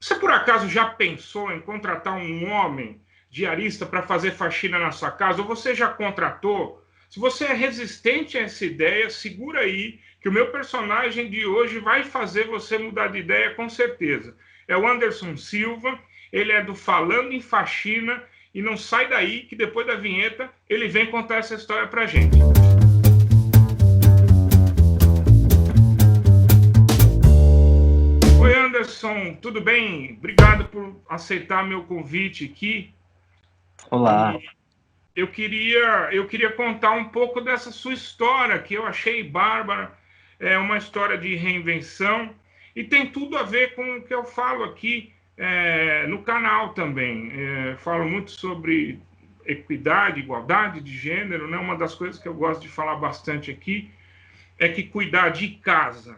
Você, por acaso, já pensou em contratar um homem diarista para fazer faxina na sua casa? Ou você já contratou? Se você é resistente a essa ideia, segura aí, que o meu personagem de hoje vai fazer você mudar de ideia com certeza. É o Anderson Silva, ele é do Falando em Faxina, e não sai daí que depois da vinheta ele vem contar essa história para gente. Oi, Anderson, tudo bem? Obrigado por aceitar meu convite aqui. Olá. E eu queria contar um pouco dessa sua história, que eu achei bárbara. É uma história de reinvenção e tem tudo a ver com o que eu falo aqui no canal também. Falo muito sobre equidade, igualdade de gênero, né? Uma das coisas que eu gosto de falar bastante aqui é que cuidar de casa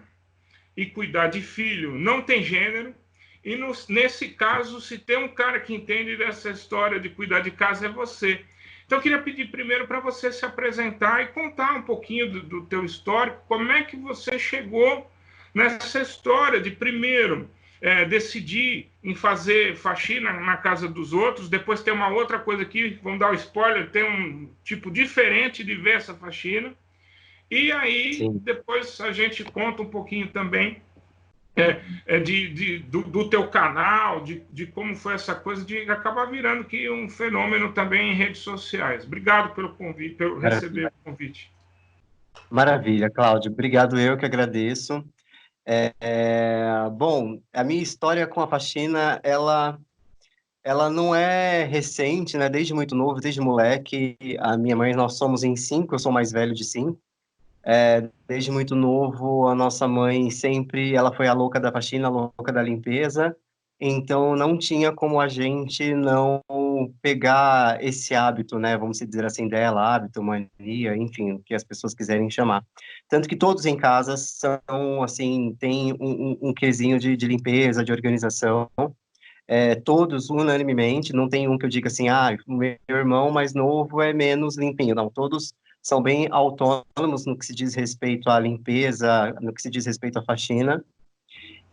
e cuidar de filho não tem gênero. E nesse caso, se tem um cara que entende dessa história de cuidar de casa, é você. Então, eu queria pedir primeiro para você se apresentar e contar um pouquinho do teu histórico, como é que você chegou nessa história de, primeiro, decidir em fazer faxina na casa dos outros, depois tem uma outra coisa aqui, vamos dar o spoiler, tem um tipo diferente de ver essa faxina, e aí Sim. depois a gente conta um pouquinho também do teu canal, de como foi essa coisa de acabar virando que um fenômeno também em redes sociais. Obrigado pelo convite, pelo receber Maravilha. o convite. Maravilha, Cláudio. Obrigado, eu que agradeço. Bom, a minha história com a faxina, ela não é recente, né? Desde muito novo, desde moleque, a minha mãe, nós somos em cinco, eu sou mais velho de cinco. Desde muito novo, a nossa mãe sempre, ela foi a louca da faxina, a louca da limpeza, então não tinha como a gente não pegar esse hábito, né, vamos dizer assim, dela, hábito, mania, enfim, o que as pessoas quiserem chamar. Tanto que todos em casa são, assim, tem um quesinho de limpeza, de organização, todos unanimemente, não tem um que eu diga assim, ah, o meu irmão mais novo é menos limpinho, não, todos são bem autônomos no que se diz respeito à limpeza, no que se diz respeito à faxina.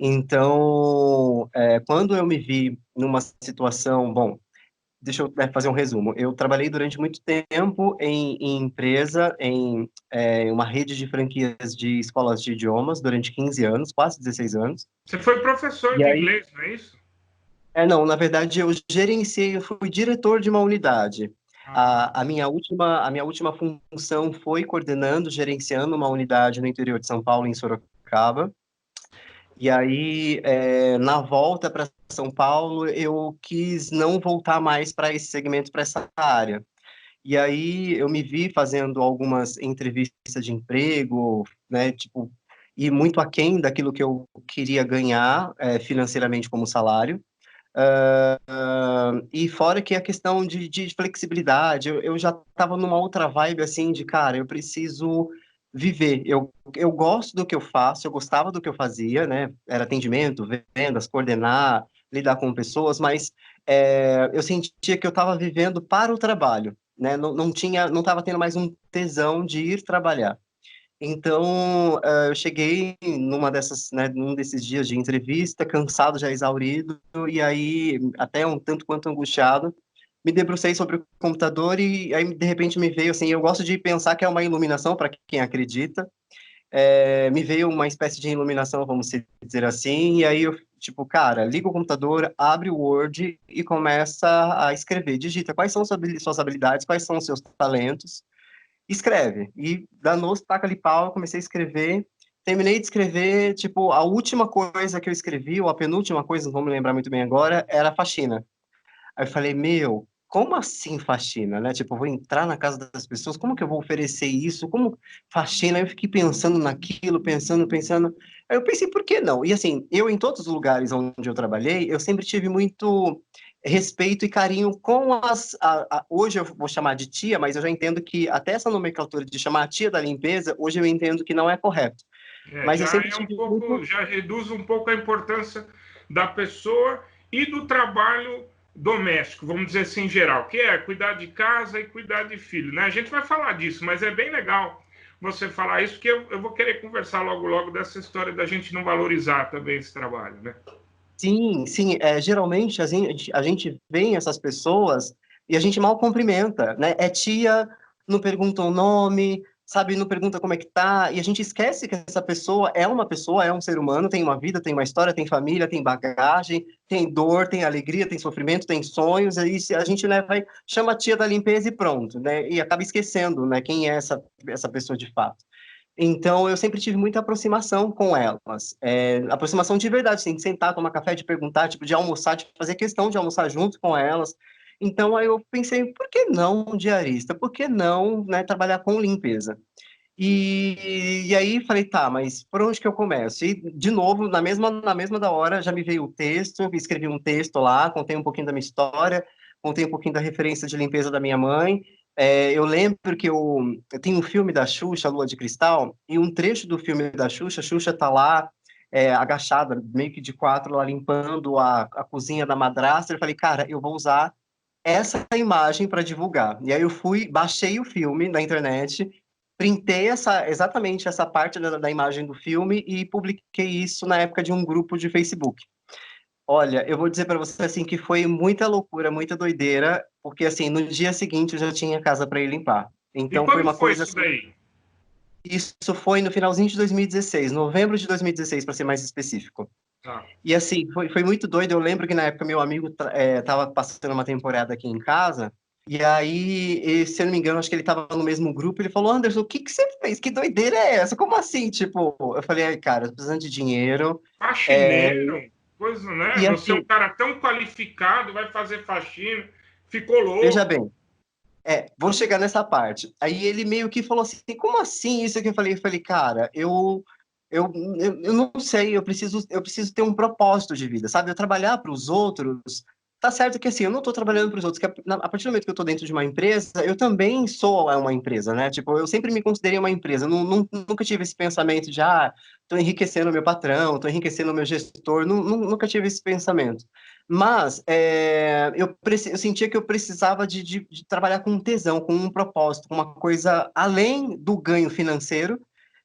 Então, quando eu me vi numa situação, bom, deixa eu fazer um resumo. Eu trabalhei durante muito tempo em empresa, em uma rede de franquias de escolas de idiomas durante 15 anos, quase 16 anos. Você foi professor E de aí, inglês, não é isso? não, na verdade, eu gerenciei, eu fui diretor de uma unidade. Ah, A minha última função foi coordenando, gerenciando uma unidade no interior de São Paulo, em Sorocaba. E aí, na volta para São Paulo, eu quis não voltar mais para esse segmento, para essa área. E aí, eu me vi fazendo algumas entrevistas de emprego, né, tipo, e muito aquém daquilo que eu queria ganhar, financeiramente como salário. E fora que a questão de flexibilidade, eu já estava numa outra vibe assim de, cara, eu preciso viver. Eu gosto do que eu faço, eu gostava do que eu fazia, né? Era atendimento, vendas, coordenar, lidar com pessoas, mas eu sentia que eu estava vivendo para o trabalho, né? Não tinha, não estava tendo mais um tesão de ir trabalhar. Então, eu cheguei numa dessas, né, num desses dias de entrevista, cansado, já exaurido, e aí, até um tanto quanto angustiado, me debrucei sobre o computador e aí, de repente, me veio, assim, eu gosto de pensar que é uma iluminação para quem acredita, me veio uma espécie de iluminação, vamos dizer assim, e aí eu, tipo, cara, liga o computador, abre o Word e começa a escrever, digita quais são suas habilidades, quais são os seus talentos, escreve. E danou-se, taca-lhe pau, eu comecei a escrever. Terminei de escrever, tipo, a última coisa que eu escrevi, ou a penúltima coisa, não vou me lembrar muito bem agora, era faxina. Aí eu falei, meu, como assim faxina, né? Tipo, eu vou entrar na casa das pessoas, como que eu vou oferecer isso? Como faxina? Aí eu fiquei pensando naquilo, pensando. Aí eu pensei, por que não? E assim, eu em todos os lugares onde eu trabalhei, eu sempre tive muito respeito e carinho com hoje eu vou chamar de tia, mas eu já entendo que até essa nomenclatura de chamar a tia da limpeza, hoje eu entendo que não é correto. Mas eu já sempre é um tive pouco, muito. já reduz um pouco a importância da pessoa e do trabalho doméstico, vamos dizer assim, em geral, que é cuidar de casa e cuidar de filho, né? A gente vai falar disso, mas é bem legal você falar isso, porque eu vou querer conversar logo, logo dessa história da gente não valorizar também esse trabalho, né? Sim, sim. Geralmente a gente vê essas pessoas e a gente mal cumprimenta, né? É tia, não pergunta o nome, sabe? Não pergunta como é que tá. E a gente esquece que essa pessoa, é um ser humano, tem uma vida, tem uma história, tem família, tem bagagem, tem dor, tem alegria, tem sofrimento, tem sonhos. Aí a gente, né, vai, chama a tia da limpeza e pronto, né? E acaba esquecendo, né, quem é essa pessoa de fato. Então, eu sempre tive muita aproximação com elas. Aproximação de verdade, assim, de sentar, tomar café, de perguntar, tipo, de almoçar, de fazer questão de almoçar junto com elas. Então, aí eu pensei, por que não um diarista? Por que não, né, trabalhar com limpeza? E aí falei, tá, mas por onde que eu começo? E, de novo, na mesma da hora, já me veio o texto, eu escrevi um texto lá, contei um pouquinho da minha história, contei um pouquinho da referência de limpeza da minha mãe. Eu lembro que eu tenho um filme da Xuxa, Lua de Cristal, e um trecho do filme da Xuxa, a Xuxa tá lá, agachada, meio que de quatro, lá limpando a cozinha da madrasta. Eu falei, cara, eu vou usar essa imagem para divulgar. E aí eu fui, baixei o filme na internet, printei exatamente essa parte da imagem do filme e publiquei isso na época de um grupo de Facebook. Olha, eu vou dizer para você assim que foi muita loucura, muita doideira, porque assim, no dia seguinte eu já tinha casa para ir limpar. E Então foi quando uma foi coisa isso assim, daí? isso foi no finalzinho de 2016, novembro de 2016, para ser mais específico. Tá. E assim, foi muito doido. Eu lembro que na época meu amigo tava passando uma temporada aqui em casa, e aí, se eu não me engano, acho que ele tava no mesmo grupo, ele falou, Anderson, o que que você fez? Que doideira é essa? Como assim? Tipo, eu falei, ai, cara, tô precisando de dinheiro, é, Faxineiro, coisa, né? e Você é um assim, cara tão qualificado, vai fazer faxina, ficou veja louco. bem, vou chegar nessa parte. Aí ele meio que falou assim, como assim isso que eu falei, cara, eu não sei, eu preciso ter um propósito de vida, sabe? Eu trabalhar para os outros, tá certo que assim, eu não estou trabalhando para os outros, que a partir do momento que eu estou dentro de uma empresa, eu também sou uma empresa, né? Tipo, eu sempre me considerei uma empresa, nunca tive esse pensamento de, tô enriquecendo o meu patrão, tô enriquecendo o meu gestor, nunca tive esse pensamento. Mas eu sentia que eu precisava de trabalhar com um tesão, com um propósito, com uma coisa além do ganho financeiro,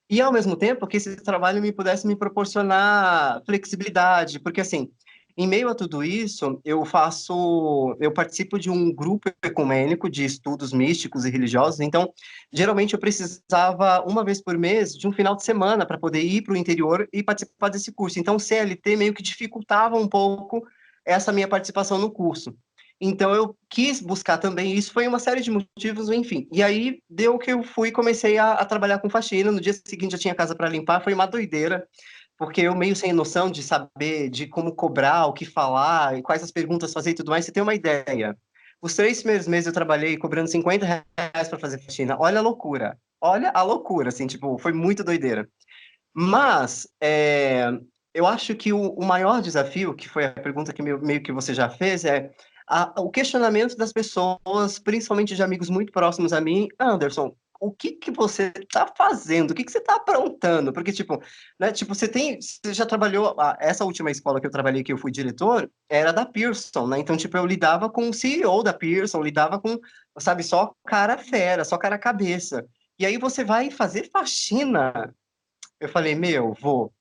e ao mesmo tempo que esse trabalho me pudesse me proporcionar flexibilidade, porque assim, em meio a tudo isso, eu participo de um grupo ecumênico de estudos místicos e religiosos, então, geralmente eu precisava, uma vez por mês, de um final de semana para poder ir para o interior e participar desse curso. Então, o CLT meio que dificultava um pouco essa minha participação no curso. Então eu quis buscar também isso, foi uma série de motivos, enfim. E aí deu que eu fui e comecei a trabalhar com faxina. No dia seguinte já tinha casa para limpar, foi uma doideira, porque eu meio sem noção de saber de como cobrar, o que falar, e quais as perguntas fazer e tudo mais. Você tem uma ideia? Os 3 primeiros meses eu trabalhei cobrando R$ 50 para fazer faxina. Olha a loucura. Olha a loucura, assim, tipo, foi muito doideira. Mas eu acho que o maior desafio, que foi a pergunta que meio que você já fez, o questionamento das pessoas, principalmente de amigos muito próximos a mim, Anderson, o que que você está fazendo? O que que você está aprontando? Porque, tipo, né, tipo, você já trabalhou, essa última escola que eu trabalhei, que eu fui diretor, era da Pearson, né? Então, tipo, eu lidava com o CEO da Pearson, lidava com, sabe, só cara fera, só cara cabeça. E aí você vai fazer faxina. Eu falei, meu, vou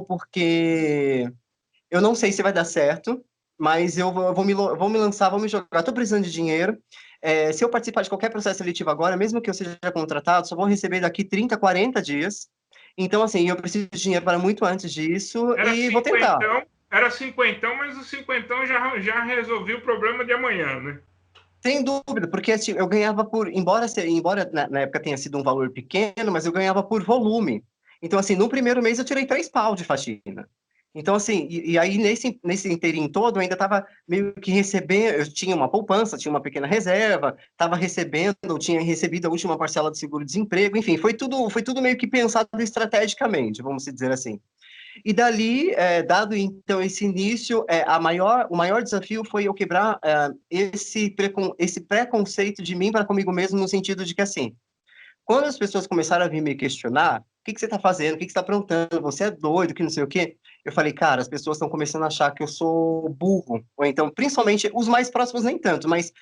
porque eu não sei se vai dar certo, mas eu vou me lançar, vou me jogar. Tô precisando de dinheiro. Se eu participar de qualquer processo seletivo agora, mesmo que eu seja contratado, só vou receber daqui 30, 40 dias. Então, assim, eu preciso de dinheiro para muito antes disso Era e vou tentar. cinquentão, era cinquentão, mas o cinquentão já resolveu o problema de amanhã, né? Sem dúvida, porque assim, eu ganhava embora na época tenha sido um valor pequeno, mas eu ganhava por volume. Então, assim, no primeiro mês eu tirei 3 pau de faxina. Então, assim, e aí nesse inteirinho todo eu ainda estava meio que recebendo, eu tinha uma poupança, tinha uma pequena reserva, estava recebendo, eu tinha recebido a última parcela do seguro-desemprego, enfim, foi tudo meio que pensado estrategicamente, vamos dizer assim. E dali, dado então esse início, o maior desafio foi eu quebrar esse preconceito de mim para comigo mesmo, no sentido de que, assim, quando as pessoas começaram a vir me questionar, o que que você está fazendo, o que que você está aprontando, você é doido, que não sei o quê, eu falei, cara, as pessoas estão começando a achar que eu sou burro, ou então, principalmente, os mais próximos nem tanto, mas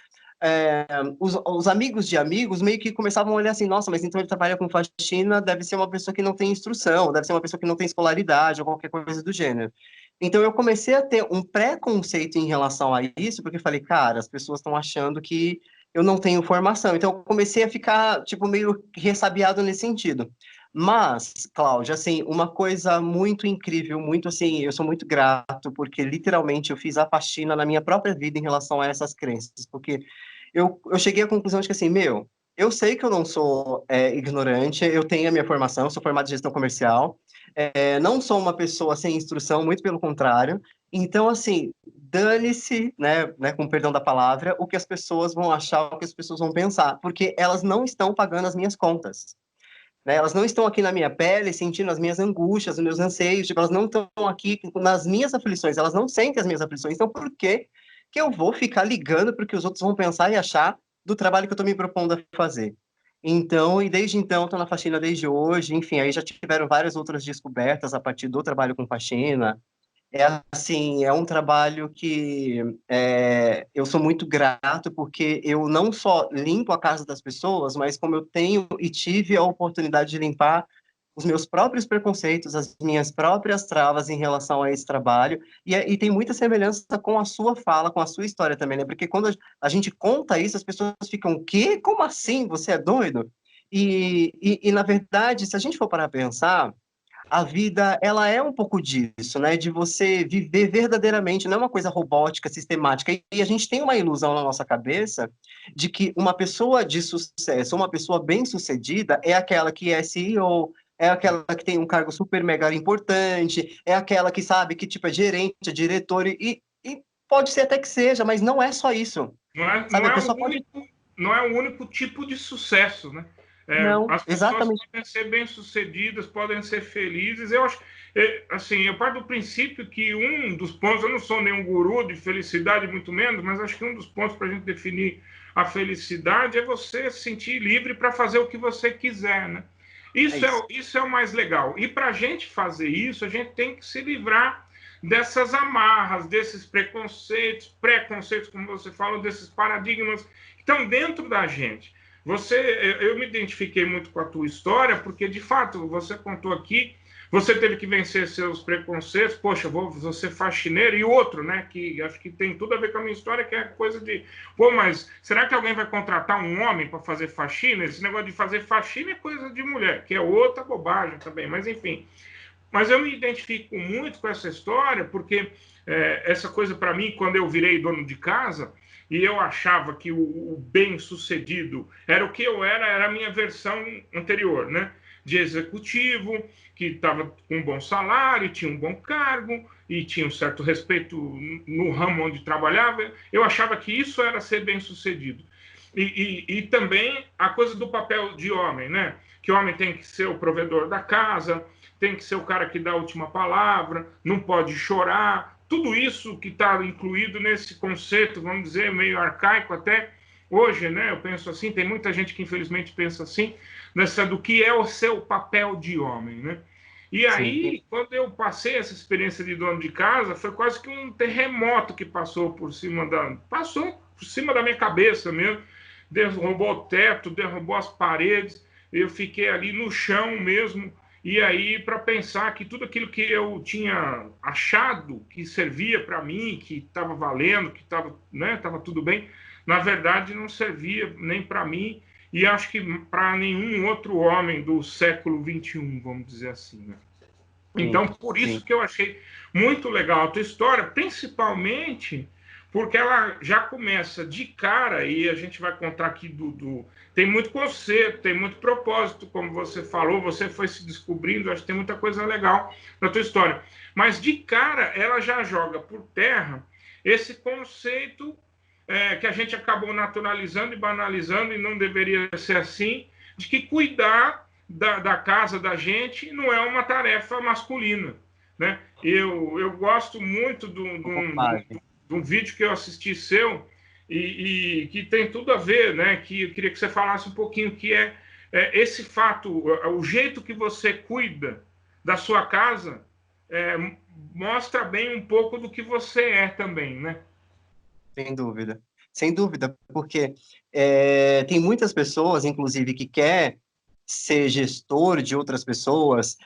os amigos de amigos meio que começavam a olhar assim, nossa, mas então ele trabalha com faxina, deve ser uma pessoa que não tem instrução, deve ser uma pessoa que não tem escolaridade, ou qualquer coisa do gênero. Então eu comecei a ter um preconceito em relação a isso, porque eu falei, cara, as pessoas estão achando que eu não tenho formação. Então eu comecei a ficar, tipo, meio ressabiado nesse sentido. Mas, Cláudia, assim, uma coisa muito incrível, muito assim, eu sou muito grato, porque literalmente eu fiz a faxina na minha própria vida em relação a essas crenças, porque eu cheguei à conclusão de que, assim, meu, eu sei que eu não sou ignorante, eu tenho a minha formação, eu sou formado em gestão comercial, não sou uma pessoa sem instrução, muito pelo contrário. Então, assim, dane-se, né, com perdão da palavra, o que as pessoas vão achar, o que as pessoas vão pensar, porque elas não estão pagando as minhas contas. Né? Elas não estão aqui na minha pele sentindo as minhas angústias, os meus anseios, tipo, elas não estão aqui nas minhas aflições, elas não sentem as minhas aflições. Então, por que que eu vou ficar ligando para o que os outros vão pensar e achar do trabalho que eu estou me propondo a fazer? Então, e desde então, estou na faxina desde hoje, enfim, aí já tiveram várias outras descobertas a partir do trabalho com faxina, assim, é um trabalho que eu sou muito grato porque eu não só limpo a casa das pessoas, mas como eu tenho e tive a oportunidade de limpar os meus próprios preconceitos, as minhas próprias travas em relação a esse trabalho, e tem muita semelhança com a sua fala, com a sua história também, né? Porque quando a gente conta isso, as pessoas ficam, o quê? Como assim? Você é doido? Na verdade, se a gente for parar a pensar, a vida, ela é um pouco disso, né? De você viver verdadeiramente, não é uma coisa robótica, sistemática. E a gente tem uma ilusão na nossa cabeça de que uma pessoa de sucesso, uma pessoa bem-sucedida, é aquela que é CEO, é aquela que tem um cargo super mega importante, é aquela que sabe que, tipo, é gerente, é diretor, e pode ser até que seja, mas não é só isso. Não é, Sabe, não a é o pessoa pode... único, não é o único tipo de sucesso, né? Não, As pessoas exatamente. podem ser bem-sucedidas, podem ser felizes. Eu acho, assim, eu parto do princípio que um dos pontos, eu não sou nenhum guru de felicidade, muito menos, mas acho que um dos pontos para a gente definir a felicidade é você se sentir livre para fazer o que você quiser, né? É Isso isso. é, isso é o mais legal. E para a gente fazer isso, a gente tem que se livrar dessas amarras, desses preconceitos, como você falou, desses paradigmas que estão dentro da gente. Eu me identifiquei muito com a tua história, porque de fato você contou aqui, você teve que vencer seus preconceitos, poxa, vou ser faxineiro, e outro, né, que acho que tem tudo a ver com a minha história, que é a coisa de, pô, mas será que alguém vai contratar um homem para fazer faxina? Esse negócio de fazer faxina é coisa de mulher, que é outra bobagem também, mas enfim. Mas eu me identifico muito com essa história, porque essa coisa para mim, quando eu virei dono de casa, e eu achava que o bem-sucedido era o que eu era a minha versão anterior, né? De executivo, que estava com um bom salário, tinha um bom cargo, e tinha um certo respeito no ramo onde trabalhava. Eu achava que isso era ser bem-sucedido. E também a coisa do papel de homem, né? Que o homem tem que ser o provedor da casa, tem que ser o cara que dá a última palavra, não pode chorar. Tudo isso que está incluído nesse conceito, vamos dizer, meio arcaico até hoje, né? Eu penso assim, tem muita gente que infelizmente pensa assim, nessa do que é o seu papel de homem, né? E Sim. aí, quando eu passei essa experiência de dono de casa, foi quase que um terremoto que passou por cima da minha cabeça mesmo, derrubou o teto, derrubou as paredes, eu fiquei ali no chão mesmo, e aí para pensar que tudo aquilo que eu tinha achado que servia para mim, que estava valendo, que estava, né, tava tudo bem, na verdade não servia nem para mim e acho que para nenhum outro homem do século XXI, vamos dizer assim, né? Sim, Então, por isso sim. que eu achei muito legal a tua história, principalmente porque ela já começa de cara, e a gente vai contar aqui tem muito conceito, tem muito propósito, como você falou, você foi se descobrindo, acho que tem muita coisa legal na tua história. Mas de cara, ela já joga por terra esse conceito que a gente acabou naturalizando e banalizando, e não deveria ser assim, de que cuidar da casa da gente não é uma tarefa masculina. Né? Eu gosto muito de um vídeo que eu assisti seu que tem tudo a ver, né? Que eu queria que você falasse um pouquinho, que esse fato, o jeito que você cuida da sua casa é, mostra bem um pouco do que você é também, né? Sem dúvida, porque tem muitas pessoas, inclusive, que quer ser gestor de outras pessoas,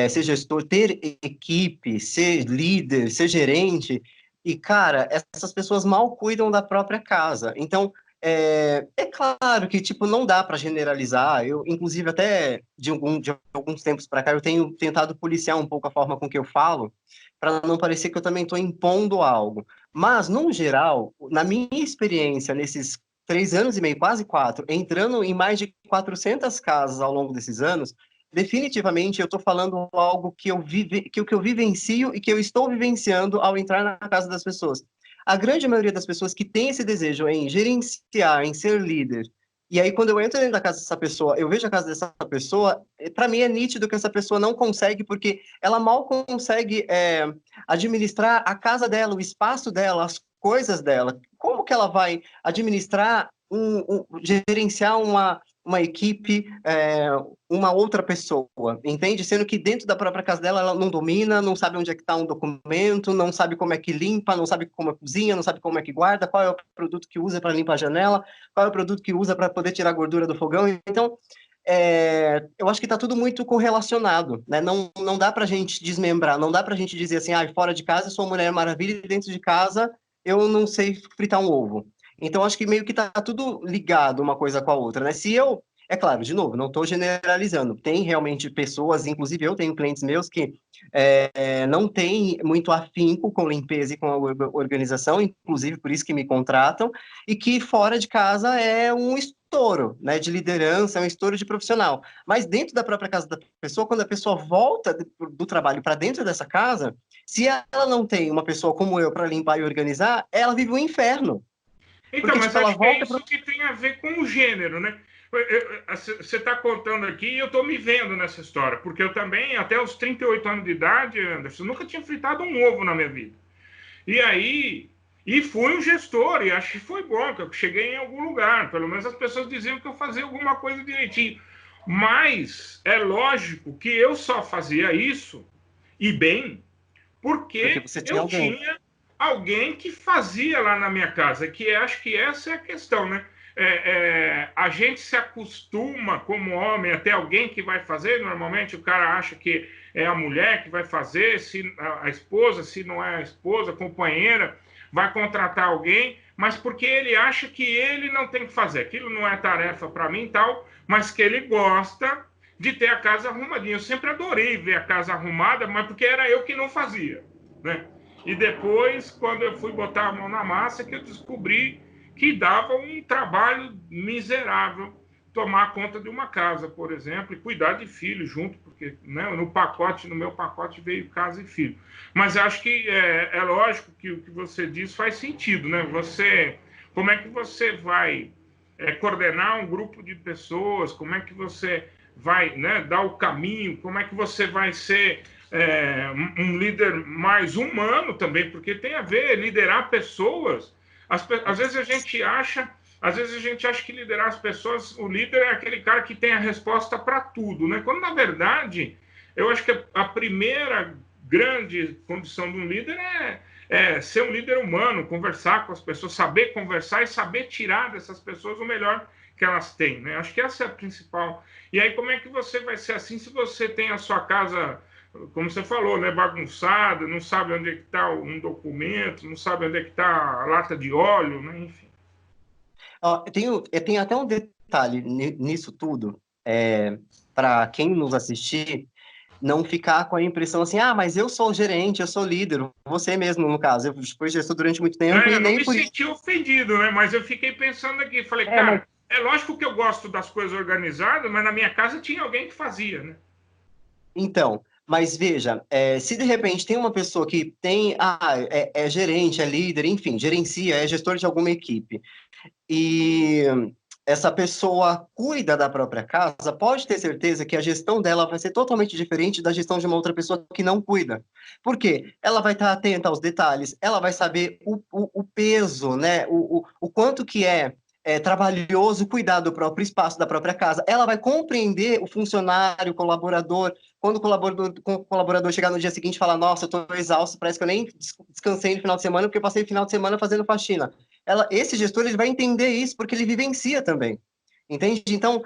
ser gestor, ter equipe, ser líder, ser gerente. E, cara, essas pessoas mal cuidam da própria casa. Então, é claro que, tipo, não dá para generalizar. Eu, inclusive, até de alguns tempos para cá, eu tenho tentado policiar um pouco a forma com que eu falo, para não parecer que eu também estou impondo algo. Mas, no geral, na minha experiência, nesses 3 anos e meio, quase 4, entrando em mais de 400 casas ao longo desses anos, definitivamente eu estou falando algo que eu vivencio e que eu estou vivenciando ao entrar na casa das pessoas. A grande maioria das pessoas que tem esse desejo em gerenciar, em ser líder, e aí quando eu entro dentro da casa dessa pessoa, eu vejo a casa dessa pessoa, para mim é nítido que essa pessoa não consegue, porque ela mal consegue administrar a casa dela, o espaço dela, as coisas dela. Como que ela vai administrar, gerenciar uma equipe, uma outra pessoa, entende? Sendo que dentro da própria casa dela, ela não domina, não sabe onde é que está um documento, não sabe como é que limpa, não sabe como é que cozinha, não sabe como é que guarda, qual é o produto que usa para limpar a janela, qual é o produto que usa para poder tirar a gordura do fogão. Então, eu acho que está tudo muito correlacionado, né? Não dá para a gente desmembrar, não dá para a gente dizer assim, fora de casa eu sou uma Mulher Maravilha e dentro de casa eu não sei fritar um ovo. Então, acho que meio que está tudo ligado uma coisa com a outra, né? É claro, de novo, não estou generalizando. Tem realmente pessoas, inclusive eu tenho clientes meus que não têm muito afinco com limpeza e com a organização, inclusive por isso que me contratam, e que fora de casa é um estouro, né, de liderança, é um estouro de profissional. Mas dentro da própria casa da pessoa, quando a pessoa volta do trabalho para dentro dessa casa, se ela não tem uma pessoa como eu para limpar e organizar, ela vive um inferno. Então, Porque, mas tipo, ela acho que é volta isso que tem a ver com o gênero, né? Você está contando aqui e eu estou me vendo nessa história, porque eu também, até os 38 anos de idade, Anderson, nunca tinha fritado um ovo na minha vida. E aí, fui um gestor, e acho que foi bom, que eu cheguei em algum lugar, pelo menos as pessoas diziam que eu fazia alguma coisa direitinho. Mas é lógico que eu só fazia isso, e bem, porque porque você tinha eu alguém. tinha alguém que fazia lá na minha casa, que acho que essa é a questão, né? A gente se acostuma como homem a ter alguém que vai fazer, normalmente o cara acha que é a mulher que vai fazer, se a esposa, se não é a esposa, a companheira, vai contratar alguém, mas porque ele acha que ele não tem que fazer, aquilo não é tarefa para mim e tal, mas que ele gosta de ter a casa arrumadinha. Eu sempre adorei ver a casa arrumada, mas porque era eu que não fazia, né? E depois, quando eu fui botar a mão na massa, que eu descobri que dava um trabalho miserável tomar conta de uma casa, por exemplo, e cuidar de filho junto, porque né, no meu pacote veio casa e filho. Mas acho que é lógico que o que você diz faz sentido, né? Como é que você vai coordenar um grupo de pessoas? Como é que você vai, né, dar o caminho? Como é que você vai ser um líder mais humano também? Porque tem a ver liderar pessoas. Às vezes a gente acha que liderar as pessoas, o líder é aquele cara que tem a resposta para tudo, né? Quando na verdade eu acho que a primeira grande condição de um líder é ser um líder humano, conversar com as pessoas, saber conversar e saber tirar dessas pessoas o melhor que elas têm, né? Acho que essa é a principal. E aí como é que você vai ser assim se você tem a sua casa, como você falou, né, bagunçada, não sabe onde é que está um documento, não sabe onde é que está a lata de óleo, né? Enfim. Ó, eu tenho até um detalhe nisso tudo, para quem nos assistir, não ficar com a impressão assim, mas eu sou gerente, eu sou líder, você mesmo, no caso, eu fui gestor durante muito tempo e Eu não nem me por isso. senti ofendido, né? Mas eu fiquei pensando aqui, falei, Mas cara, é lógico que eu gosto das coisas organizadas, mas na minha casa tinha alguém que fazia, né? então, mas veja, se de repente tem uma pessoa que é gerente, é líder, enfim, gerencia, é gestor de alguma equipe, e essa pessoa cuida da própria casa, pode ter certeza que a gestão dela vai ser totalmente diferente da gestão de uma outra pessoa que não cuida. Por quê? Ela vai estar atenta aos detalhes, ela vai saber o peso, né? O quanto que é trabalhoso cuidar do próprio espaço, da própria casa. Ela vai compreender o funcionário, o colaborador. Quando o colaborador chegar no dia seguinte e falar, nossa, eu estou exausto, parece que eu nem descansei no final de semana porque eu passei o final de semana fazendo faxina. Esse gestor ele vai entender isso porque ele vivencia também. Entende? Então,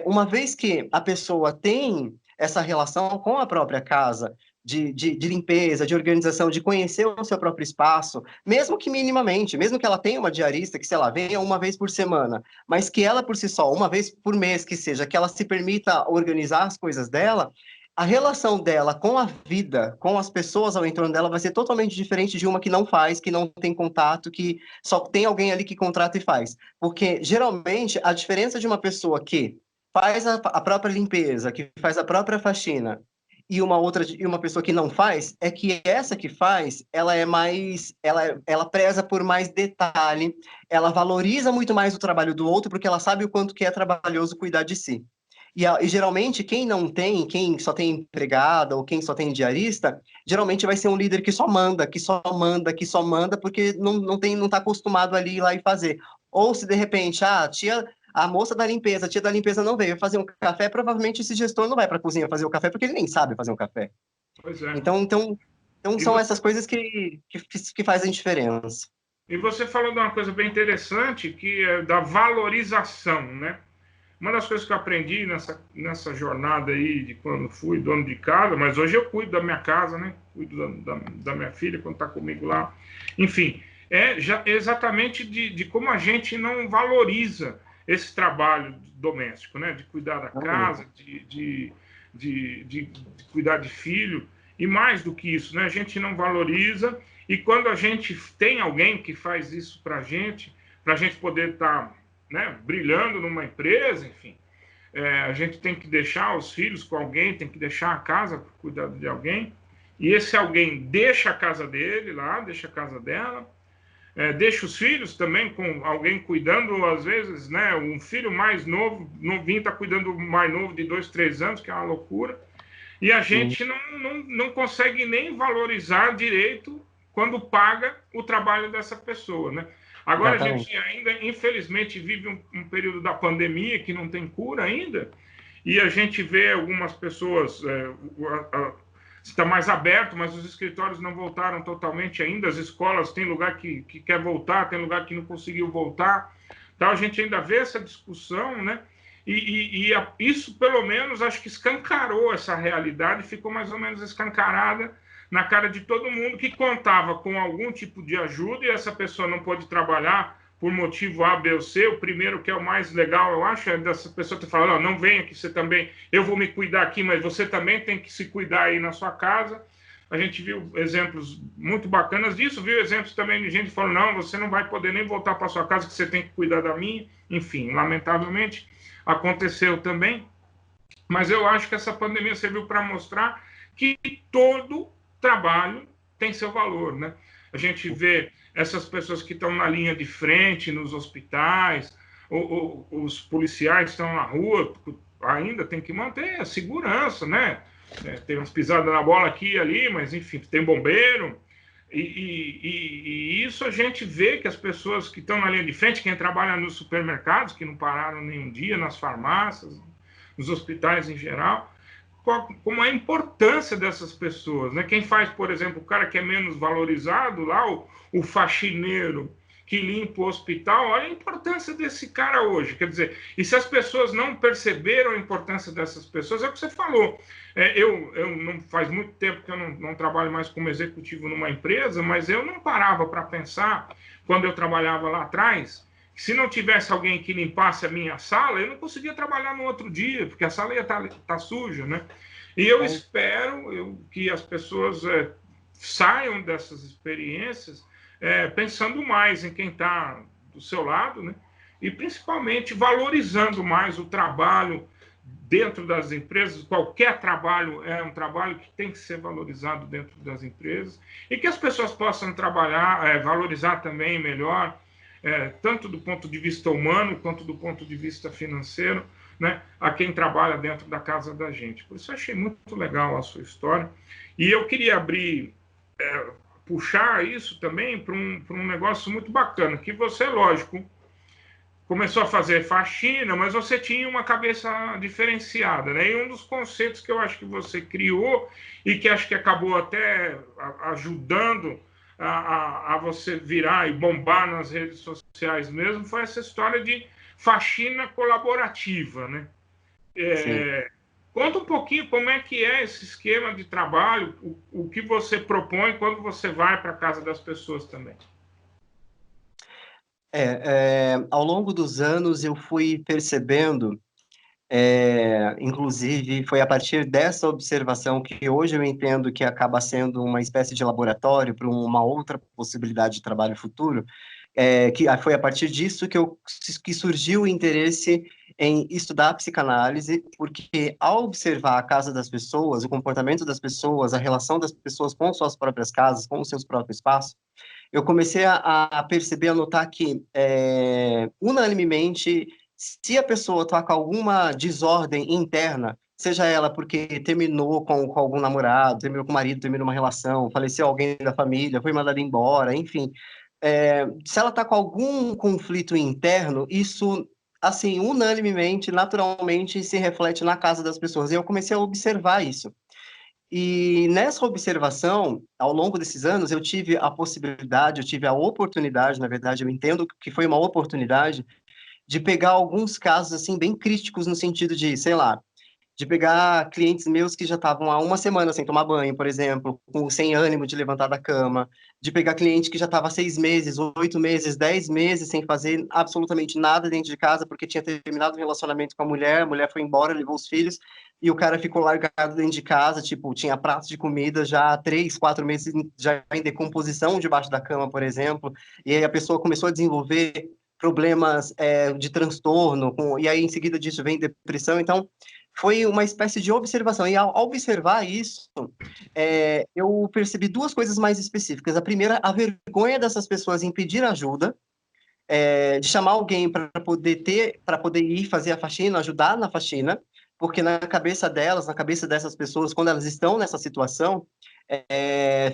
uma vez que a pessoa tem essa relação com a própria casa, de limpeza, de organização, de conhecer o seu próprio espaço, mesmo que minimamente, mesmo que ela tenha uma diarista que, sei lá, venha uma vez por semana, mas que ela por si só, uma vez por mês que seja, que ela se permita organizar as coisas dela, a relação dela com a vida, com as pessoas ao entorno dela, vai ser totalmente diferente de uma que não faz, que não tem contato, que só tem alguém ali que contrata e faz. Porque, geralmente, a diferença de uma pessoa que faz a própria limpeza, que faz a própria faxina, e uma pessoa que não faz, é que essa que faz, ela é mais, ela preza por mais detalhe, ela valoriza muito mais o trabalho do outro, porque ela sabe o quanto que é trabalhoso cuidar de si. E geralmente, quem não tem, quem só tem empregada ou quem só tem diarista, geralmente vai ser um líder que só manda, que só manda, que só manda, porque não está acostumado ali ir lá e fazer. Ou se de repente, a moça da limpeza, a tia da limpeza não veio fazer um café, provavelmente esse gestor não vai para a cozinha fazer o café, porque ele nem sabe fazer um café. Pois é. Então E são você, essas coisas que fazem diferença. e você falou de uma coisa bem interessante, que é da valorização, né? Uma das coisas que eu aprendi nessa jornada aí, de quando fui dono de casa, mas hoje eu cuido da minha casa, né? Cuido da minha filha quando está comigo lá. Enfim, exatamente de como a gente não valoriza esse trabalho doméstico, né? De cuidar da casa, de cuidar de filho. E mais do que isso, né? A gente não valoriza. E quando a gente tem alguém que faz isso para a gente poder estar, né, brilhando numa empresa, enfim, a gente tem que deixar os filhos com alguém, tem que deixar a casa para cuidado de alguém, e esse alguém deixa a casa dele lá, deixa a casa dela, deixa os filhos também com alguém cuidando, às vezes, né, um filho mais novinho está cuidando do mais novo de 2, 3 anos, que é uma loucura, e a Sim, gente não consegue nem valorizar direito quando paga o trabalho dessa pessoa, né? Agora a exatamente. gente ainda, infelizmente, vive um período da pandemia que não tem cura ainda, e a gente vê algumas pessoas, está mais aberto, mas os escritórios não voltaram totalmente ainda, as escolas tem lugar que quer voltar, tem lugar que não conseguiu voltar, então a gente ainda vê essa discussão, né? Isso, pelo menos, acho que escancarou essa realidade, ficou mais ou menos escancarada na cara de todo mundo que contava com algum tipo de ajuda e essa pessoa não pode trabalhar por motivo A, B ou C. O primeiro, que é o mais legal, eu acho, é dessa pessoa ter falado, não venha que você também, eu vou me cuidar aqui, mas você também tem que se cuidar aí na sua casa. A gente viu exemplos muito bacanas disso, viu exemplos também de gente que falou, não, você não vai poder nem voltar para sua casa, que você tem que cuidar da minha. Enfim, lamentavelmente, aconteceu também. Mas eu acho que essa pandemia serviu para mostrar que todo trabalho tem seu valor, né? A gente vê essas pessoas que estão na linha de frente, nos hospitais, os policiais estão na rua, ainda tem que manter a segurança, né? Tem umas pisadas na bola aqui e ali, mas enfim, tem bombeiro. E isso a gente vê que as pessoas que estão na linha de frente, quem trabalha nos supermercados, que não pararam nenhum dia, nas farmácias, nos hospitais em geral, como é a importância dessas pessoas, né? Quem faz, por exemplo, o cara que é menos valorizado lá, o faxineiro que limpa o hospital, olha a importância desse cara hoje. Quer dizer, e se as pessoas não perceberam a importância dessas pessoas, é o que você falou. Eu não faz muito tempo que eu não trabalho mais como executivo numa empresa, mas eu não parava para pensar, quando eu trabalhava lá atrás, que se não tivesse alguém que limpasse a minha sala, eu não conseguia trabalhar no outro dia, porque a sala ia estar suja, né? E eu espero que as pessoas saiam dessas experiências pensando mais em quem está do seu lado, né? E principalmente valorizando mais o trabalho dentro das empresas. Qualquer trabalho é um trabalho que tem que ser valorizado dentro das empresas e que as pessoas possam trabalhar, valorizar também melhor, tanto do ponto de vista humano quanto do ponto de vista financeiro, né, a quem trabalha dentro da casa da gente. Por isso eu achei muito legal a sua história. E eu queria puxar isso também para um negócio muito bacana, que você, lógico, começou a fazer faxina, mas você tinha uma cabeça diferenciada, né? E um dos conceitos que eu acho que você criou e que acho que acabou até ajudando a você virar e bombar nas redes sociais mesmo, foi essa história de faxina colaborativa, né? Sim. Conta um pouquinho como é que é esse esquema de trabalho, o que você propõe quando você vai para a casa das pessoas também. Ao longo dos anos eu fui percebendo, inclusive foi a partir dessa observação que hoje eu entendo que acaba sendo uma espécie de laboratório para uma outra possibilidade de trabalho futuro, que foi a partir disso que surgiu o interesse em estudar a psicanálise, porque ao observar a casa das pessoas, o comportamento das pessoas, a relação das pessoas com suas próprias casas, com os seus próprios espaços, eu comecei a perceber, a notar que, unanimemente, se a pessoa está com alguma desordem interna, seja ela porque terminou com algum namorado, terminou com o marido, terminou uma relação, faleceu alguém da família, foi mandada embora, enfim, se ela está com algum conflito interno, isso, assim, unanimemente, naturalmente, se reflete na casa das pessoas. E eu comecei a observar isso. E nessa observação, ao longo desses anos, eu tive a possibilidade, eu tive a oportunidade, na verdade, eu entendo que foi uma oportunidade de pegar alguns casos assim bem críticos no sentido de, sei lá, de pegar clientes meus que já estavam há uma semana sem tomar banho, por exemplo, sem ânimo de levantar da cama, de pegar cliente que já estava 6 meses, 8 meses, 10 meses sem fazer absolutamente nada dentro de casa porque tinha terminado o relacionamento com a mulher foi embora, levou os filhos e o cara ficou largado dentro de casa, tipo, tinha pratos de comida já há 3, 4 meses já em decomposição debaixo da cama, por exemplo, e aí a pessoa começou a desenvolver problemas de transtorno, e aí em seguida disso vem depressão, então foi uma espécie de observação. E ao observar isso, eu percebi duas coisas mais específicas. A primeira, a vergonha dessas pessoas em pedir ajuda, de chamar alguém para poder ir fazer a faxina, ajudar na faxina, porque na cabeça delas, na cabeça dessas pessoas, quando elas estão nessa situação,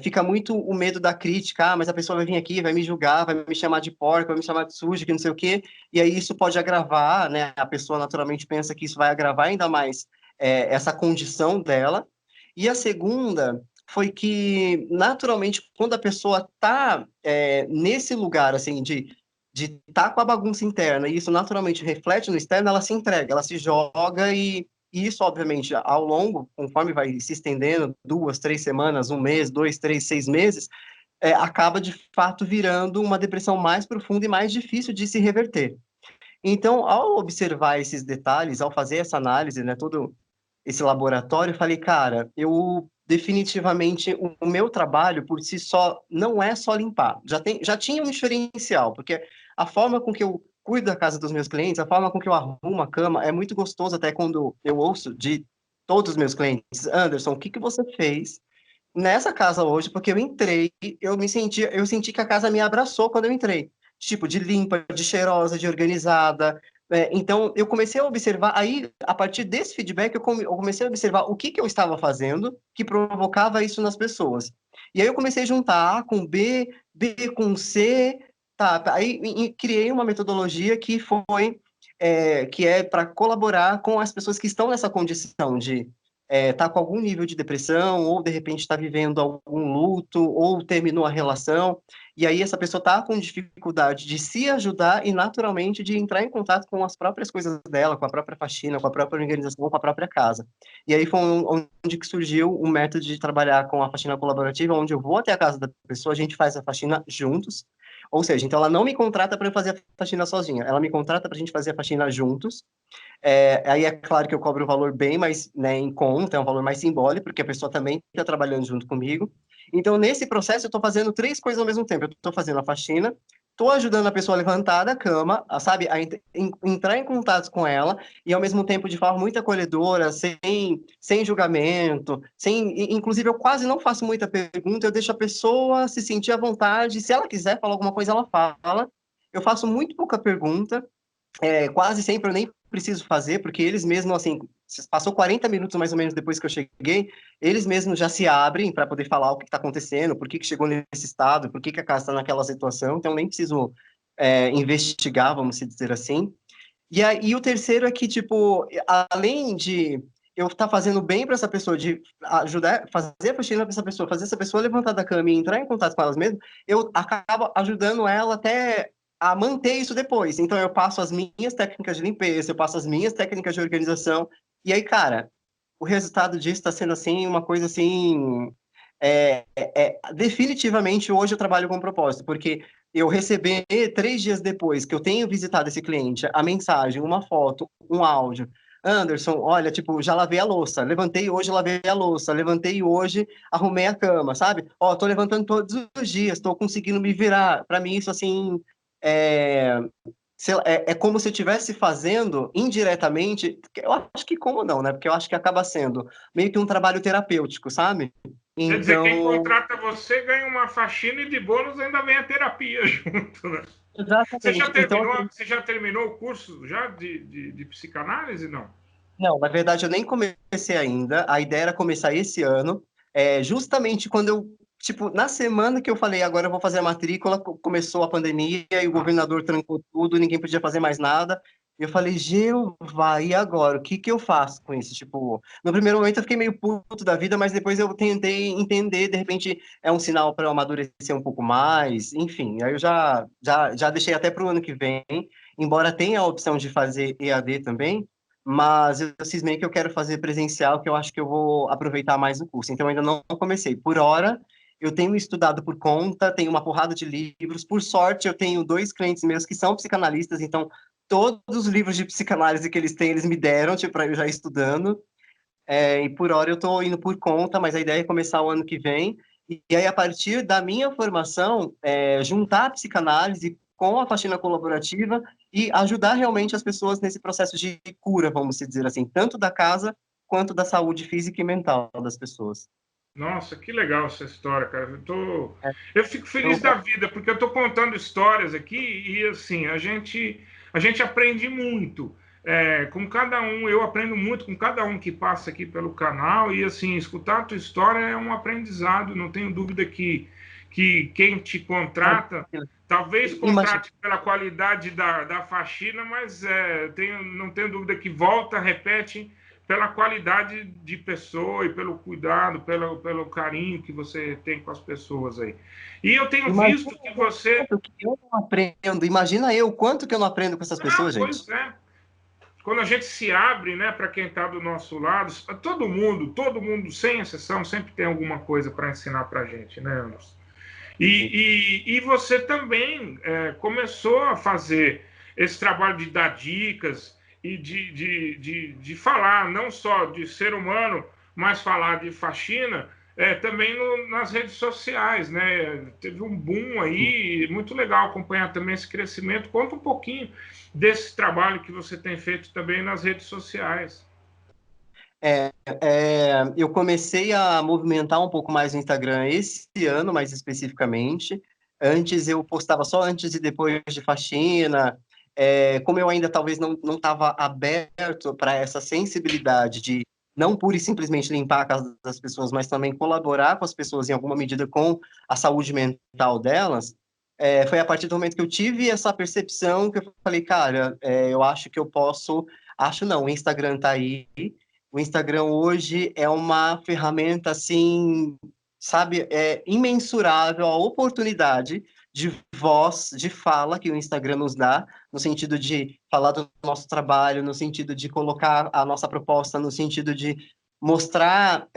fica muito o medo da crítica, mas a pessoa vai vir aqui, vai me julgar, vai me chamar de porca, vai me chamar de sujo, que não sei o quê, e aí isso pode agravar, né? A pessoa naturalmente pensa que isso vai agravar ainda mais essa condição dela. E a segunda foi que, naturalmente, quando a pessoa está nesse lugar, assim, de estar com a bagunça interna, e isso naturalmente reflete no externo, ela se entrega, ela se joga e isso, obviamente, ao longo, conforme vai se estendendo, 2, 3 semanas, um mês, 2, 3, 6 meses, acaba de fato virando uma depressão mais profunda e mais difícil de se reverter. Então, ao observar esses detalhes, ao fazer essa análise, né, todo esse laboratório, eu falei, cara, eu definitivamente o meu trabalho por si só não é só limpar. Já tinha um diferencial, porque a forma com que eu cuido da casa dos meus clientes, a forma com que eu arrumo a cama é muito gostoso até quando eu ouço de todos os meus clientes, Anderson, o que que você fez nessa casa hoje? Porque eu entrei, eu senti que a casa me abraçou quando eu entrei. Tipo, de limpa, de cheirosa, de organizada. Então, eu comecei a observar, aí, a partir desse feedback, eu comecei a observar o que que eu estava fazendo que provocava isso nas pessoas. E aí eu comecei a juntar A com B, B com C, tá, aí criei uma metodologia que é para colaborar com as pessoas que estão nessa condição de tá com algum nível de depressão, ou de repente está vivendo algum luto, ou terminou a relação, e aí essa pessoa está com dificuldade de se ajudar e naturalmente de entrar em contato com as próprias coisas dela, com a própria faxina, com a própria organização, com a própria casa. E aí foi onde que surgiu o método de trabalhar com a faxina colaborativa, onde eu vou até a casa da pessoa, a gente faz a faxina juntos, ou seja, então ela não me contrata para eu fazer a faxina sozinha, ela me contrata para a gente fazer a faxina juntos. Aí é claro que eu cobro um valor bem mais, né, em conta, é um valor mais simbólico, porque a pessoa também está trabalhando junto comigo. Então, nesse processo, eu estou fazendo três coisas ao mesmo tempo. Eu estou fazendo a faxina, estou ajudando a pessoa a levantar da cama, sabe, entrar em contato com ela, e ao mesmo tempo de forma muito acolhedora, sem julgamento, inclusive eu quase não faço muita pergunta, eu deixo a pessoa se sentir à vontade, se ela quiser falar alguma coisa, ela fala. Eu faço muito pouca pergunta, quase sempre eu nem preciso fazer, porque eles mesmos, assim, passou 40 minutos mais ou menos depois que eu cheguei, eles mesmos já se abrem para poder falar o que está acontecendo, por que chegou nesse estado, por que a casa está naquela situação, então nem preciso investigar, vamos dizer assim. E o terceiro é que, tipo, além de eu estar fazendo bem para essa pessoa, de ajudar, fazer a faxina para essa pessoa, fazer essa pessoa levantar da cama e entrar em contato com elas mesmas, eu acabo ajudando ela até a manter isso depois. Então, eu passo as minhas técnicas de limpeza, eu passo as minhas técnicas de organização, e aí, cara, o resultado disso está sendo, assim, uma coisa, assim, definitivamente, hoje eu trabalho com propósito, porque eu receber 3 dias depois que eu tenho visitado esse cliente, a mensagem, uma foto, um áudio, Anderson, olha, tipo, já lavei a louça, levantei hoje, lavei a louça, levantei hoje, arrumei a cama, sabe? Ó, tô levantando todos os dias, tô conseguindo me virar. Para mim, isso, assim, é, sei lá, é como se eu estivesse fazendo indiretamente, eu acho que como não, né? Porque eu acho que acaba sendo meio que um trabalho terapêutico, sabe? Quer dizer, quem Então, contrata você ganha uma faxina e de bônus ainda vem a terapia junto, né? exatamente. Então, assim, Você já terminou o curso já de psicanálise, não? não, na verdade, eu nem comecei ainda. A ideia era começar esse ano. Justamente quando eu, tipo, na semana que eu falei, agora eu vou fazer a matrícula, começou a pandemia e o governador trancou tudo, ninguém podia fazer mais nada. E eu falei, Jeová, e agora? O que que eu faço com isso? Tipo, no primeiro momento eu fiquei meio puto da vida, mas depois eu tentei entender, de repente é um sinal para eu amadurecer um pouco mais, enfim. Aí eu já deixei até para o ano que vem, embora tenha a opção de fazer EAD também, mas eu cismei que eu quero fazer presencial, que eu acho que eu vou aproveitar mais o curso. Então, eu ainda não comecei. Por hora, eu tenho estudado por conta, tenho uma porrada de livros. Por sorte, eu tenho 2 clientes meus que são psicanalistas, então todos os livros de psicanálise que eles têm, eles me deram, tipo, para eu já estudando. E por hora eu estou indo por conta, mas a ideia é começar o ano que vem. E aí, a partir da minha formação, juntar a psicanálise com a faxina colaborativa e ajudar realmente as pessoas nesse processo de cura, vamos dizer assim, tanto da casa quanto da saúde física e mental das pessoas. Nossa, que legal essa história, cara. É, Eu fico feliz da então, vida, porque eu estou contando histórias aqui e, assim, a gente aprende muito. Com cada um, eu aprendo muito com cada um que passa aqui pelo canal e, assim, escutar a tua história é um aprendizado. Não tenho dúvida que quem te contrata, talvez imagina, contrate pela qualidade da faxina, mas não tenho dúvida que volta, repete pela qualidade de pessoa e pelo cuidado, pelo carinho que você tem com as pessoas aí. E eu tenho imagina visto que o você. quanto que eu não aprendo, imagina eu, o quanto que eu não aprendo com essas Ah, pessoas, gente. pois é. Quando a gente se abre, né, para quem está do nosso lado, todo mundo, sem exceção, sempre tem alguma coisa para ensinar para a gente, né, Anderson? E você também começou a fazer esse trabalho de dar dicas e de falar, não só de ser humano, mas falar de faxina, também nas redes sociais, né? Teve um boom aí, muito legal acompanhar também esse crescimento. Conta um pouquinho desse trabalho que você tem feito também nas redes sociais. Eu comecei a movimentar um pouco mais o Instagram esse ano, mais especificamente. Antes eu postava só antes e depois de faxina. Como eu ainda talvez não estava aberto para essa sensibilidade de não pura e simplesmente limpar a casa das pessoas, mas também colaborar com as pessoas em alguma medida com a saúde mental delas, foi a partir do momento que eu tive essa percepção que eu falei, cara, eu acho que eu posso. Acho não, o Instagram está aí. O Instagram hoje é uma ferramenta assim, sabe, imensurável a oportunidade de voz, de fala que o Instagram nos dá, no sentido de falar do nosso trabalho, no sentido de colocar a nossa proposta, no sentido de mostrar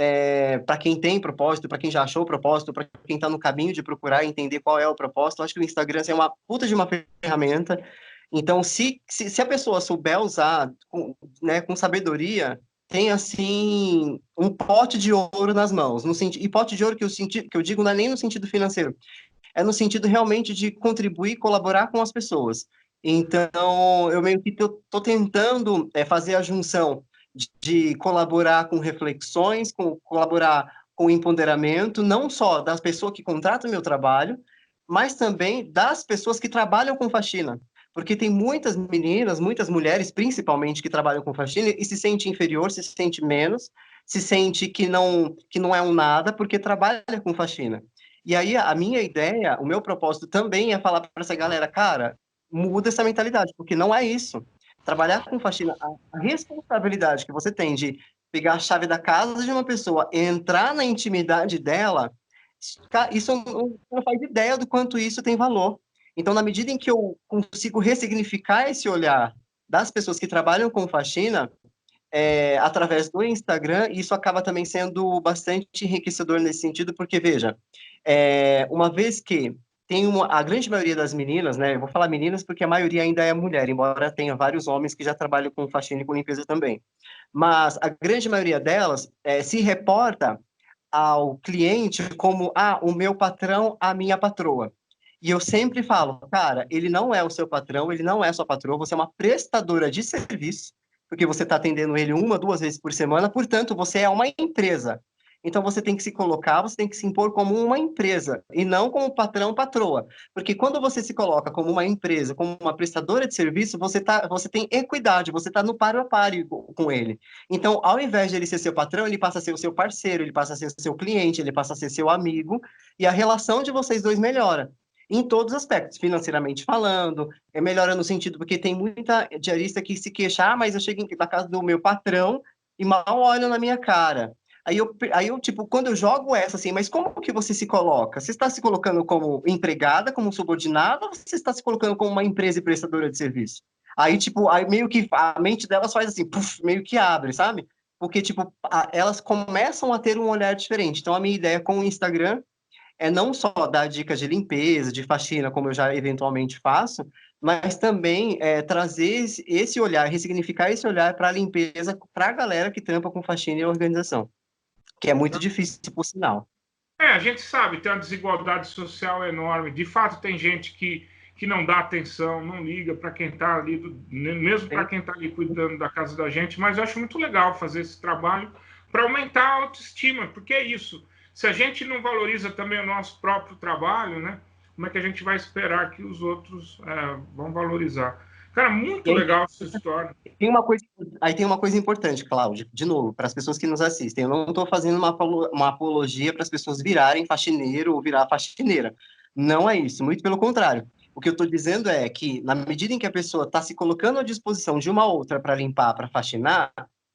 para quem tem propósito, para quem já achou propósito, para quem está no caminho de procurar entender qual é o propósito. Eu acho que o Instagram assim, é uma puta de uma ferramenta. Então, se a pessoa souber usar com sabedoria, tem assim um pote de ouro nas mãos, no sentido, e pote de ouro que eu digo não é nem no sentido financeiro, é no sentido realmente de contribuir, colaborar com as pessoas. Então, eu meio que tô tentando fazer a junção de colaborar com reflexões, colaborar com empoderamento, não só das pessoas que contratam o meu trabalho, mas também das pessoas que trabalham com faxina. Porque tem muitas meninas, muitas mulheres, principalmente, que trabalham com faxina e se sente inferior, se sente menos, se sente que não é um nada, porque trabalha com faxina. E aí, a minha ideia, o meu propósito também é falar para essa galera, cara, muda essa mentalidade, porque não é isso. Trabalhar com faxina, a responsabilidade que você tem de pegar a chave da casa de uma pessoa, entrar na intimidade dela, isso não faz ideia do quanto isso tem valor. Então, na medida em que eu consigo ressignificar esse olhar das pessoas que trabalham com faxina, através do Instagram, isso acaba também sendo bastante enriquecedor nesse sentido, porque, veja, uma vez que a grande maioria das meninas, né, eu vou falar meninas porque a maioria ainda é mulher, embora tenha vários homens que já trabalham com faxina e com limpeza também, mas a grande maioria delas se reporta ao cliente como, o meu patrão, a minha patroa. E eu sempre falo, cara, ele não é o seu patrão, ele não é sua patroa, você é uma prestadora de serviço, porque você está atendendo ele uma, duas vezes por semana, portanto, você é uma empresa. Então, você tem que se colocar, você tem que se impor como uma empresa, e não como patrão, patroa. Porque quando você se coloca como uma empresa, como uma prestadora de serviço, você tem equidade, você está no paro a paro com ele. Então, ao invés de ele ser seu patrão, ele passa a ser o seu parceiro, ele passa a ser seu cliente, ele passa a ser seu amigo, e a relação de vocês dois melhora. Em todos os aspectos, financeiramente falando, melhora no sentido, porque tem muita diarista que se queixa, mas eu chego na casa do meu patrão e mal olham na minha cara. Aí eu, tipo, quando eu jogo essa, assim, mas como que você se coloca? Você está se colocando como empregada, como subordinada, ou você está se colocando como uma empresa e prestadora de serviço? Aí, tipo, aí meio que a mente delas faz assim, puff, meio que abre, sabe? Porque, tipo, elas começam a ter um olhar diferente. Então, a minha ideia com o Instagram é não só dar dicas de limpeza, de faxina, como eu já eventualmente faço, mas também trazer esse olhar, ressignificar esse olhar para a limpeza para a galera que trampa com faxina e organização, que é muito difícil, por sinal. A gente sabe, tem uma desigualdade social enorme. De fato, tem gente que não dá atenção, não liga para quem está ali, mesmo para quem está ali cuidando da casa da gente, mas eu acho muito legal fazer esse trabalho para aumentar a autoestima, porque é isso. Se a gente não valoriza também o nosso próprio trabalho, né, como é que a gente vai esperar que os outros vão valorizar? Cara, muito E aí, legal essa história. tem uma coisa importante, Cláudio, de novo, para as pessoas que nos assistem. Eu não estou fazendo uma apologia para as pessoas virarem faxineiro ou virar faxineira. Não é isso, muito pelo contrário. O que eu estou dizendo é que, na medida em que a pessoa está se colocando à disposição de uma outra para limpar, para faxinar,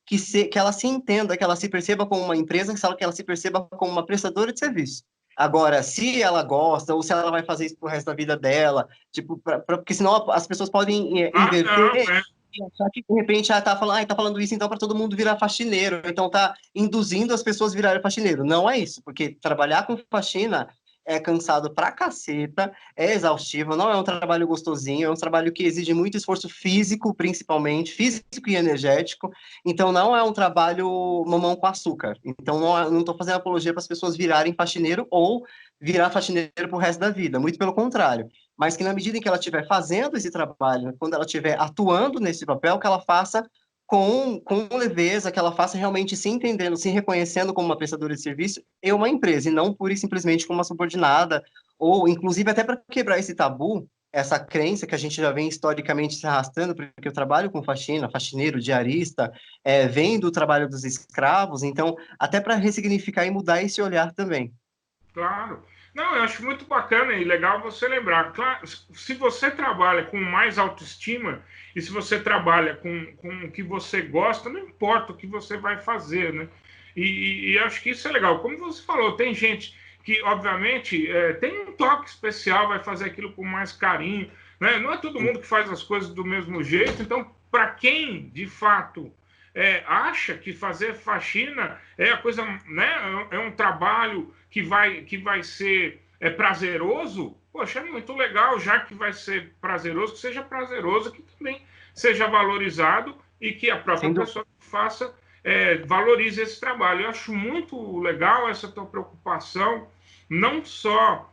que ela se entenda, que ela se perceba como uma empresa, que ela se perceba como uma prestadora de serviço. Agora, se ela gosta ou se ela vai fazer isso pro resto da vida dela, tipo, porque senão as pessoas podem inverter Não, e achar que de repente tá falando isso então para todo mundo virar faxineiro, então tá induzindo as pessoas a virarem faxineiro. Não é isso, porque trabalhar com faxina é cansado pra caceta, é exaustivo, não é um trabalho gostosinho, é um trabalho que exige muito esforço físico, principalmente, físico e energético, então não é um trabalho mamão com açúcar. Então não estou fazendo apologia para as pessoas virarem faxineiro ou virar faxineiro pro resto da vida, muito pelo contrário. Mas que na medida em que ela estiver fazendo esse trabalho, quando ela estiver atuando nesse papel, que ela faça com leveza, que ela faça realmente se entendendo, se reconhecendo como uma prestadora de serviço e uma empresa, e não pura e simplesmente como uma subordinada, ou inclusive até para quebrar esse tabu, essa crença que a gente já vem historicamente se arrastando, porque eu trabalho com faxina, faxineiro, diarista, vem do trabalho dos escravos, então, até para ressignificar e mudar esse olhar também. claro. Não, eu acho muito bacana e legal você lembrar. Claro, se você trabalha com mais autoestima e se você trabalha com o que você gosta, não importa o que você vai fazer, né? E acho que isso é legal. Como você falou, tem gente que, obviamente, tem um toque especial, vai fazer aquilo com mais carinho, né? Não é todo mundo que faz as coisas do mesmo jeito. Então, para quem, de fato, acha que fazer faxina é a coisa, né? É um trabalho que vai ser prazeroso, poxa, é muito legal, já que vai ser prazeroso, que seja prazeroso, que também seja valorizado e que a própria Sendo pessoa que faça valorize esse trabalho. Eu acho muito legal essa tua preocupação, não só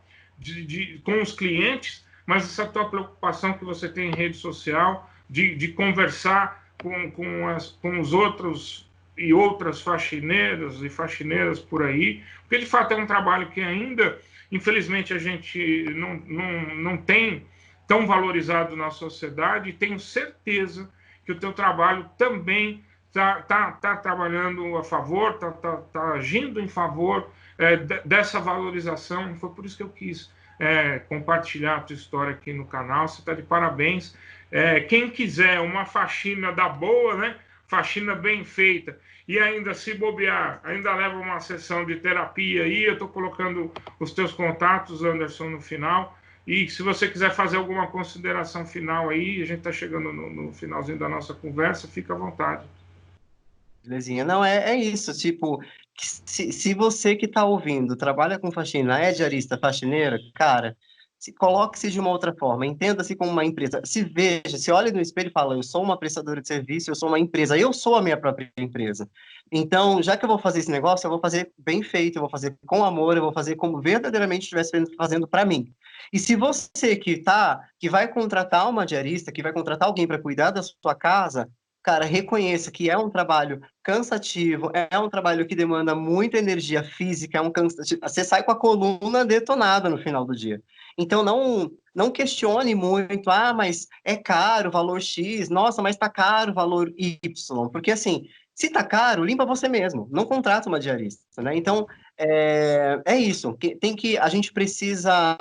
com os clientes, mas essa tua preocupação que você tem em rede social, de conversar com os outros e outras faxineiras e faxineiras por aí, porque de fato é um trabalho que ainda, infelizmente, a gente não tem tão valorizado na sociedade, e tenho certeza que o teu trabalho também tá trabalhando a favor, tá agindo em favor dessa valorização. Foi por isso que eu quis compartilhar a tua história aqui no canal. Você está de parabéns. Quem quiser uma faxina da boa, né? Faxina bem feita, e ainda se bobear, ainda leva uma sessão de terapia aí. Eu estou colocando os teus contatos, Anderson, no final. E se você quiser fazer alguma consideração final aí, a gente está chegando no finalzinho da nossa conversa, fica à vontade. Belezinha. Não, é isso, tipo, se você que tá ouvindo trabalha com faxina, é diarista, faxineira, cara, coloque-se de uma outra forma, entenda-se como uma empresa, se veja, se olhe no espelho e fala, eu sou uma prestadora de serviço, eu sou uma empresa, eu sou a minha própria empresa. Então, já que eu vou fazer esse negócio, eu vou fazer bem feito, eu vou fazer com amor, eu vou fazer como verdadeiramente estivesse fazendo para mim. E se você que vai contratar uma diarista, que vai contratar alguém para cuidar da sua casa, cara, reconheça que é um trabalho cansativo, é um trabalho que demanda muita energia física, você sai com a coluna detonada no final do dia. Então não questione muito, mas é caro, valor X, nossa, mas tá caro, valor Y, porque assim, se tá caro, limpa você mesmo, não contrata uma diarista, né? Então é isso, a gente precisa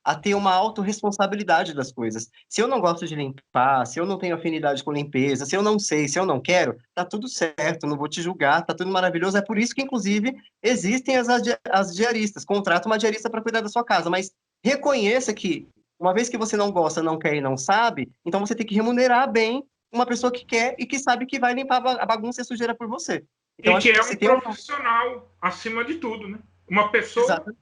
a ter uma autorresponsabilidade das coisas. Se eu não gosto de limpar, se eu não tenho afinidade com limpeza, se eu não sei, se eu não quero, tá tudo certo, não vou te julgar, tá tudo maravilhoso. É por isso que, inclusive, existem as diaristas. Contrata uma diarista para cuidar da sua casa, mas reconheça que, uma vez que você não gosta, não quer e não sabe, então você tem que remunerar bem uma pessoa que quer e que sabe que vai limpar a bagunça e a sujeira por você. Então, E acho que é que um se tem uma. profissional acima de tudo, né? Uma pessoa Exato.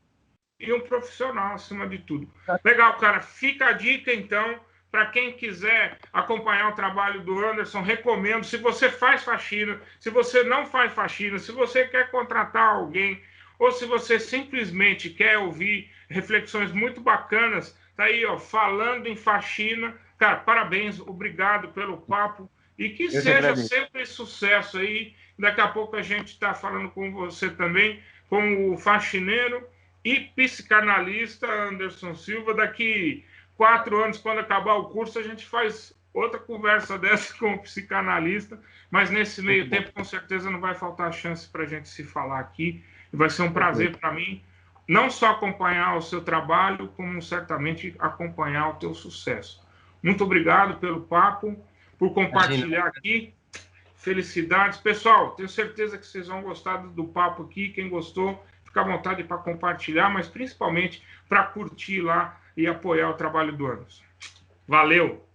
e um profissional acima de tudo. Legal, cara. Fica a dica, então, para quem quiser acompanhar o trabalho do Anderson, recomendo. Se você faz faxina, se você não faz faxina, se você quer contratar alguém, ou se você simplesmente quer ouvir reflexões muito bacanas, tá aí, ó, falando em faxina. Cara, parabéns, obrigado pelo papo. E que Eu que seja agradeço. sempre sucesso aí. Daqui a pouco a gente está falando com você também, com o faxineiro e psicanalista Anderson Silva. Daqui 4 anos, quando acabar o curso, a gente faz outra conversa dessa com o psicanalista, mas nesse Muito meio bom. tempo, com certeza, não vai faltar chance para a gente se falar aqui. E vai ser um Perfeito. prazer para mim, não só acompanhar o seu trabalho, como certamente acompanhar o teu sucesso. Muito obrigado pelo papo, por Imagina. compartilhar aqui. Felicidades. Pessoal, tenho certeza que vocês vão gostar do papo aqui. Quem gostou, fica à vontade para compartilhar, mas principalmente para curtir lá e apoiar o trabalho do Anderson. Valeu!